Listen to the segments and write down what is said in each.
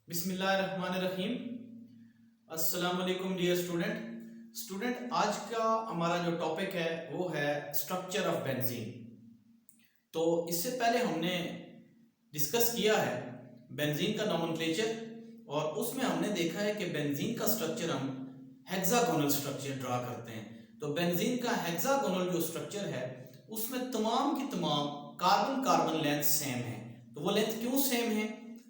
बिस्मिल्लाहिर्रहमानिर्रहीम। अस्सलाम वालेकुम डियर स्टूडेंट, आज का हमारा जो टॉपिक है वो है स्ट्रक्चर ऑफ बेंजीन। तो इससे पहले हमने डिस्कस किया है बेंजीन का नोमेनक्लेचर और उसमें हमने देखा है कि बेंजीन का स्ट्रक्चर हम हेक्सागोनल स्ट्रक्चर ड्रा करते हैं। तो बेंजीन का हेक्सागोनल जो स्ट्रक्चर है उसमें तमाम की तमाम कार्बन कार्बन लेंथ सेम है। तो वो लेंथ क्यों सेम है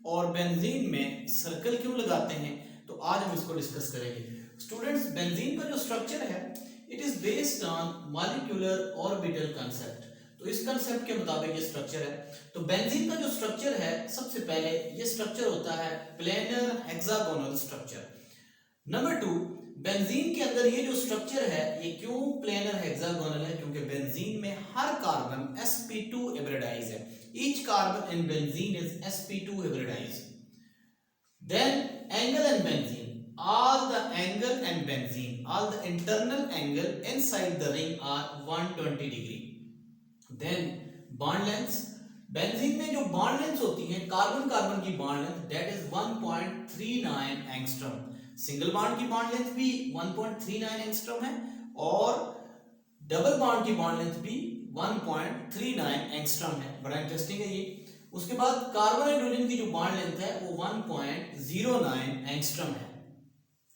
और बेंजीन में सर्कल क्यों लगाते हैं, तो आज हम इसको डिस्कस करेंगे। स्टूडेंट्स, बेंजीन का जो स्ट्रक्चर है it is based on molecular orbital concept. तो इस कांसेप्ट के मुताबिक ये स्ट्रक्चर है। तो बेंजीन का जो स्ट्रक्चर है, सबसे पहले ये स्ट्रक्चर होता है planar hexagonal structure. Number 2, benzene के अंदर ये जो स्ट्रक्चर है ये क्यों प्लेनर हेक्सागोनल है, क्योंकि बेंजीन में हर कार्बन sp2 hybridized है। Each carbon in benzene is sp2 hybridized. Then angle and benzene, all the angle and benzene, all the internal angle inside the ring are 120 degree. Then bond lengths, benzene में जो bond length होती है carbon carbon की bond length that is 1.39 angstrom. Single bond की bond length भी 1.39 angstrom है और double bond की बॉन्ड लेंथ भी 1.39 एंगस्ट्रॉम है। बड़ा इंटरेस्टिंग है ये। उसके बाद कार्बन हाइड्रोजन की जो बॉन्ड लेंथ है वो 1.09 एंगस्ट्रॉम है।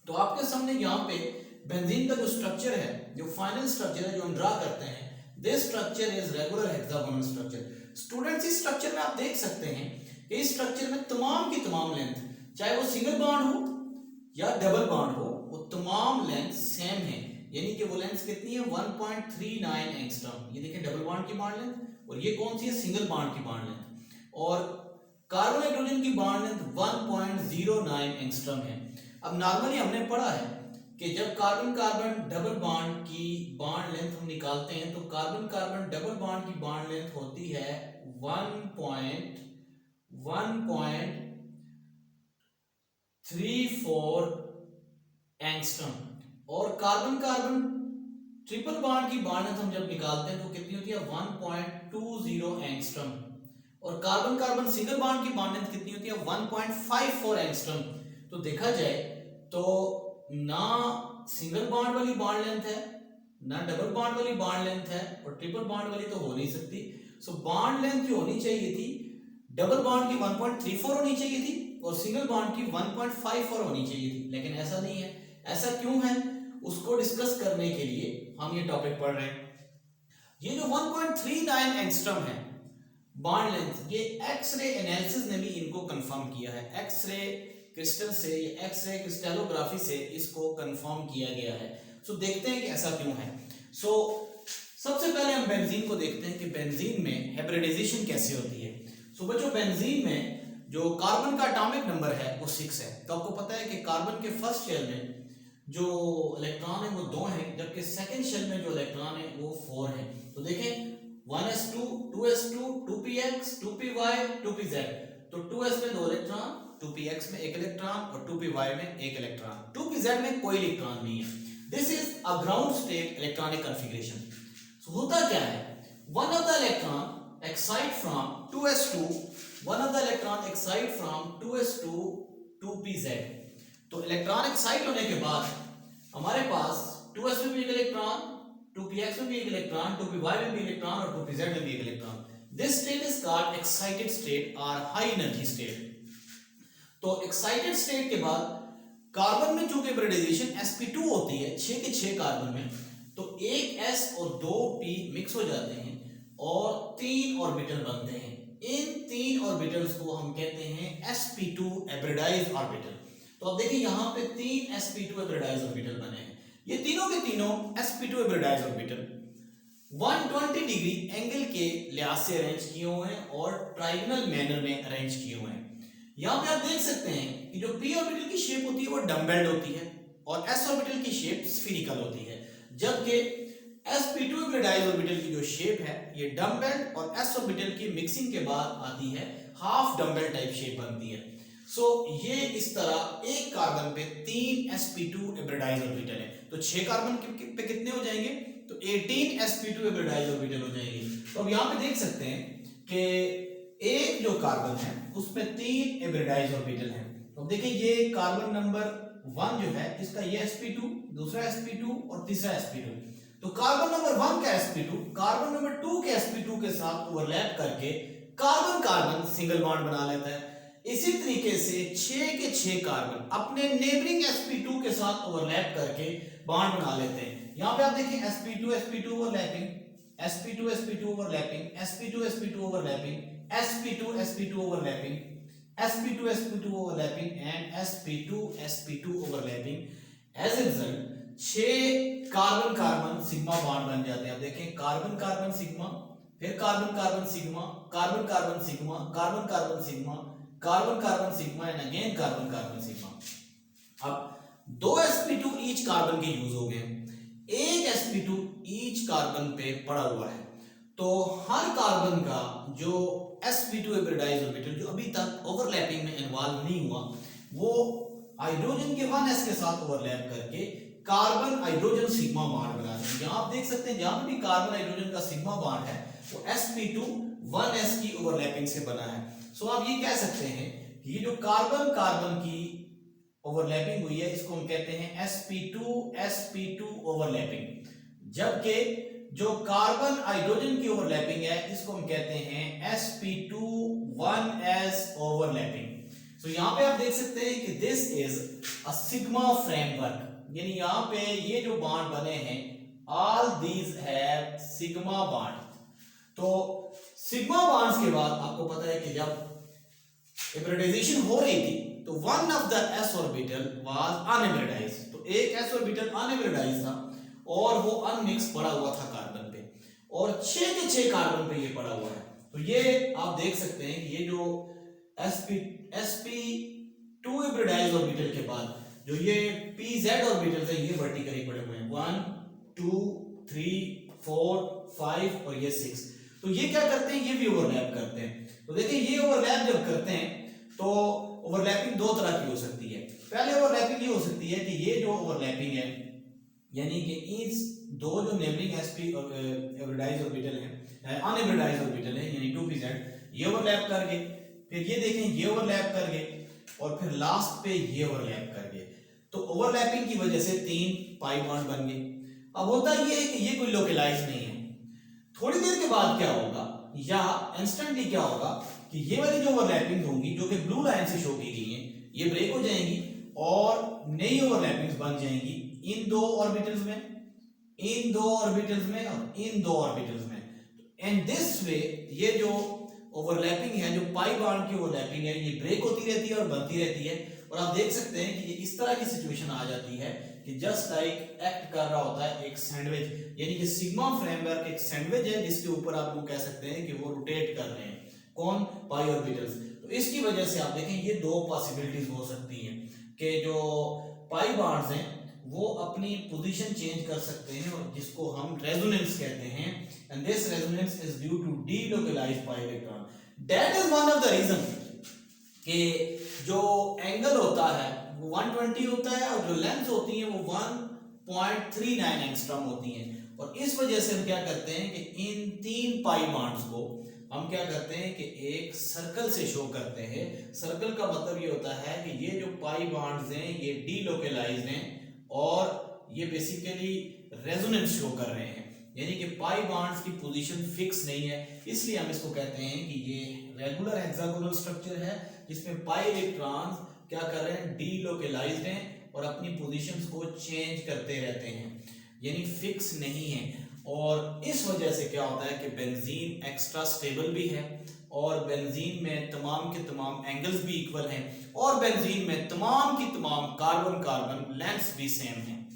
तो आपके सामने यहाँ पे बेंजीन का जो स्ट्रक्चर है, जो फाइनल स्ट्रक्चर है जो हम ड्रा करते हैं, this structure is regular hexagonal structure. Students, इस स्ट्रक्चर में आप देख सकते हैं कि इस स्ट्रक्चर में तमाम की तमाम लेंथ, चाहे वो सिंगल बॉन्ड हो या डबल बॉन्ड हो, वो तमाम लेंथ सेम है। यानी कि वो लेंथ कितनी है 1.39 एंगस्ट्रॉम। ये देखिए डबल बॉन्ड की बॉन्ड लेंथ, और ये कौन सी है सिंगल बॉन्ड की बॉन्ड लेंथ। और कार्बन हाइड्रोजन की बॉन्ड लेंथ 1.09 एंगस्ट्रॉम है। अब नॉर्मली हमने पढ़ा है कि जब कार्बन कार्बन डबल बॉन्ड की बॉन्ड लेंथ हम निकालते हैं तो कार्बन कार्बन डबल बॉन्ड की बॉन्ड लेंथ होती है 1.34 एंगस्ट्रॉम और कार्बन कार्बन ट्रिपल बॉन्ड की बॉन्ड लेंथ हम जब निकालते हैं तो कितनी होती है 1.20 एंगस्ट्रॉम और कार्बन कार्बन सिंगल बॉन्ड की बॉन्ड लेंथ कितनी होती है 1.54 एंगस्ट्रॉम। तो देखा जाए तो ना सिंगल बॉन्ड वाली बॉन्ड लेंथ है ना डबल बॉन्ड वाली बॉन्ड लेंथ है और ट्रिपल बॉन्ड वाली तो हो नहीं सकती। सो बॉन्ड लेंथ जो होनी चाहिए थी डबल बॉन्ड की 1.34 होनी चाहिए थी और सिंगल बॉन्ड की 1.54 होनी चाहिए थी, लेकिन ऐसा नहीं है। ऐसा क्यों है उसको डिस्कस करने के लिए हम ये टॉपिक पढ़ रहे हैं। ये जो 1.39 एंगस्ट्रॉम है बॉन्ड लेंथ, ये एक्सरे एनालिसिस ने भी इनको कंफर्म किया है। एक्सरे क्रिस्टल से या एक्सरे क्रिस्टलोग्राफी से इसको कंफर्म किया गया है। सो देखते हैं कि ऐसा क्यों है। सो सबसे पहले हम बेंजीन को देखते हैं कि बेंजीन में हाइब्रिडाइजेशन कैसे होती है। सो बच्चों, बेंजीन में जो कार्बन का एटॉमिक नंबर है वो 6 है। तो आपको पता है कि कार्बन के फर्स्ट शेल में जो इलेक्ट्रॉन है वो 2 है, जबकि सेकंड शेल में जो इलेक्ट्रॉन है वो 4 है। तो देखें 1s2 2s2 2px 2py 2pz। तो 2s में 2 इलेक्ट्रॉन, 2px में 1 इलेक्ट्रॉन और 2py में 1 इलेक्ट्रॉन, 2pz में कोई इलेक्ट्रॉन नहीं है। This is a ground state electronic configuration. So होता क्या है, one of the electron excite from 2s2, one of the electron excite from 2s2 2pz। तो इलेक्ट्रॉन एक्साइट होने के बाद हमारे पास 2s में भी 1 इलेक्ट्रॉन, 2px में भी 1 इलेक्ट्रॉन, 2py में भी इलेक्ट्रॉन और 2pz में भी 1 electron. This state is called excited state और हाई एनर्जी स्टेट। तो एक्साइटेड स्टेट के बाद कार्बन में चूंकि हाइब्रिडाइजेशन sp2 होती है 6 के 6 कार्बन में, तो एक s और 2 p मिक्स हो जाते हैं और 3 ऑर्बिटल बनते हैं। इन 3 ऑर्बिटल्स को हम कहते हैं sp2 हाइब्रिडाइज्ड ऑर्बिटल। तो अब देखिए यहाँ पे 3 sp2 हाइब्रिडाइज्ड ऑर्बिटल बने हैं। ये तीनों के तीनों sp2 hybridised orbital 120 degree angle के लिहाज से अरेंज किए हुए हैं और ट्रायंगल मैनर में अरेंज किए हुए हैं। यहाँ पे आप देख सकते हैं कि जो p ऑर्बिटल की शेप होती है वो डम्बेल्ड होती है और s ऑर्बिटल की शेप स्फीरिकल होती है, जबकि sp2 हाइब्रिडाइज्ड ऑर्बिटल की जो शेप है ये डम्बेल्ड और s ऑर्बिटल की मिक्सिंग के बाद आती है हाफ डम्बेल्ड टाइप शेप बनती है। सो ये इस तरह एक कार्बन पे 3 sp2 हाइब्रिडाइज्ड ऑर्बिटल है। तो 6 कार्बन पे कितने हो जाएंगे, तो 18 sp2 हाइब्रिडाइज्ड ऑर्बिटल हो जाएंगे। तो अब यहाँ पे देख सकते हैं कि एक जो कार्बन है उसमें 3 हाइब्रिडाइज्ड ऑर्बिटल हैं। तो देखिए ये कार्बन नंबर 1 जो है इसका ये sp2, दूसरा sp2 और तीसरा sp2। तो कार्बन नंबर 1 का sp2 कार्बन नंबर 2 के sp2 के साथ ओवरलैप करके कार्बन कार्बन सिंगल बॉन्ड बना लेता है। इसी तरीके से 6 के 6 कार्बन अपने नेबरिंग sp2 के साथ ओवरलैप करके बॉन्ड बना लेते हैं। यहां पे आप देखिए sp2 sp2 overlapping, sp2 sp2 overlapping, sp2 sp2 overlapping, sp2 sp2 overlapping, sp2 sp2 overlapping and sp2 sp2 overlapping. As a result 6 carbon carbon sigma bond बन जाते हैं। अब देखें कार्बन कार्बन सिग्मा, फिर carbon carbon sigma, carbon carbon sigma, carbon carbon sigma, carbon carbon sigma and again carbon carbon sigma. अब 2 sp2 each carbon के use हो गए, एक sp2 ईच कार्बन पे पड़ा हुआ है। तो हर कार्बन का जो sp2 हाइब्रिडाइज्ड ऑर्बिटल जो अभी तक ओवरलैपिंग में इन्वॉल्व नहीं हुआ, वो हाइड्रोजन के 1s के साथ ओवरलैप करके कार्बन हाइड्रोजन सिग्मा बॉन्ड बना रहे हैं। यहां आप देख सकते हैं जहां भी कार्बन हाइड्रोजन का सिग्मा बॉन्ड है वो sp2 1s की ओवरलैपिंग से बना है। सो आप ये कह सकते हैं कि ये जो कार्बन कार्बन की ओवरलैपिंग हुई है इसको हम कहते हैं sp2 sp2 ओवरलैपिंग, जबकि जो कार्बन हाइड्रोजन की ओवरलैपिंग है इसको हम कहते हैं sp2 1s ओवरलैपिंग। सो यहां पे आप देख सकते हैं कि this is a sigma framework, यानी यहां पे ये जो बॉन्ड बने हैं all these have sigma bond. तो सिग्मा बॉन्ड्स के बाद आपको पता है कि जब हाइब्रिडाइजेशन हो रही थी तो one of the s orbital was unhybridised, तो एक s ऑर्बिटल अनहाइब्रिडाइज्ड था और वो अनमिक्स पड़ा हुआ था कार्बन पे, और 6 के 6 कार्बन पे ये पड़ा हुआ है। तो ये आप देख सकते हैं कि ये जो sp2 हाइब्रिडाइज्ड ऑर्बिटल के बाद जो ये pz ऑर्बिटल्स है ये वर्टिकली पड़े हुए हैं 1 2 3 4 5 और ये 6। तो ये क्या करते हैं, ये भी ओवरलैप करते हैं। तो देखिए ये ओवरलैप जब करते हैं तो ओवरलैपिंग दो तरह की हो सकती है। पहले ओवरलैपिंग ये हो सकती है कि ये जो ओवरलैपिंग है यानी कि इस दो जो नेबरिंग sp हाइब्रिडाइज्ड ऑर्बिटल है अनहाइब्रिडाइज्ड ऑर्बिटल है यानी 2pz, ये ओवरलैप कर गए, फिर ये देखें ये ओवरलैप कर गए और फिर लास्ट पे ये ओवरलैप कर गए। तो ओवरलैपिंग की वजह से 3 पाई बॉन्ड बन गए। अब होता ये है कि ये कोई लोकलाइज नहीं है, थोड़ी देर के बाद क्या होगा या इंस्टेंटली क्या होगा कि ये वाली जो ओवरलैपिंग होंगी जो कि ब्लू लाइन से शो की गई हैं ये ब्रेक हो जाएंगी और नई ओवरलैपिंग्स बन जाएंगी इन दो ऑर्बिटल्स में, इन दो ऑर्बिटल्स में और इन दो ऑर्बिटल्स में। एंड दिस वे ये जो ओवरलैपिंग है जो पाई बॉन्ड की ओवरलैपिंग है ये ब्रेक होती रहती है और बनती रहती है। और आप देख सकते हैं कि ये इस तरह की सिचुएशन आ जाती है कि जस्ट लाइक एक्ट कर रहा होता है एक सैंडविच, यानी कि सिग्मा फ्रेमवर्क एक सैंडविच है जिसके ऊपर आप लोग कह सकते हैं कि वो रोटेट कर रहे हैं कौन, पाई ऑर्बिटल्स। तो इसकी वजह से आप देखें ये दो पॉसिबिलिटीज हो सकती हैं कि जो पाई बॉन्ड्स हैं वो अपनी पोजीशन चेंज कर सकते हैं और जिसको हम रेजोनेंस कहते हैं, and this resonance is due to delocalised pi electron. That is one of the reason कि जो एंगल होता है वो 120 होता है और जो लेंथ होती है वो 1.39 एंगस्ट्रॉम होती हैं। और इस वजह से हम क्या करते हैं कि इन 3 पाई बॉन्ड्स को हम क्या करते हैं कि एक सर्कल से शो करते हैं। सर्कल का मतलब ये होता है कि ये जो पाई बॉन्ड्स हैं ये डीलोकलाइज्ड हैं और ये बेसिकली रेजोनेंस शो कर रहे हैं, यानी कि पाई बॉन्ड्स की पोजीशन फिक्स नहीं है। इसलिए हम इसको कहते हैं कि ये रेगुलर हेक्सागोनल स्ट्रक्चर है जिसमें पाई इलेक्ट्रॉन्स क्या कर रहे हैं, डीलोकलाइज्ड हैं और अपनी पोजीशंस को चेंज करते रहते हैं, यानी फिक्स नहीं है। और इस वजह से क्या होता है कि बेंजीन एक्स्ट्रा स्टेबल भी है और बेंजीन में तमाम के तमाम एंगल्स भी इक्वल हैं और बेंजीन में तमाम की तमाम कार्बन कार्बन लेंथ्स भी सेम हैं।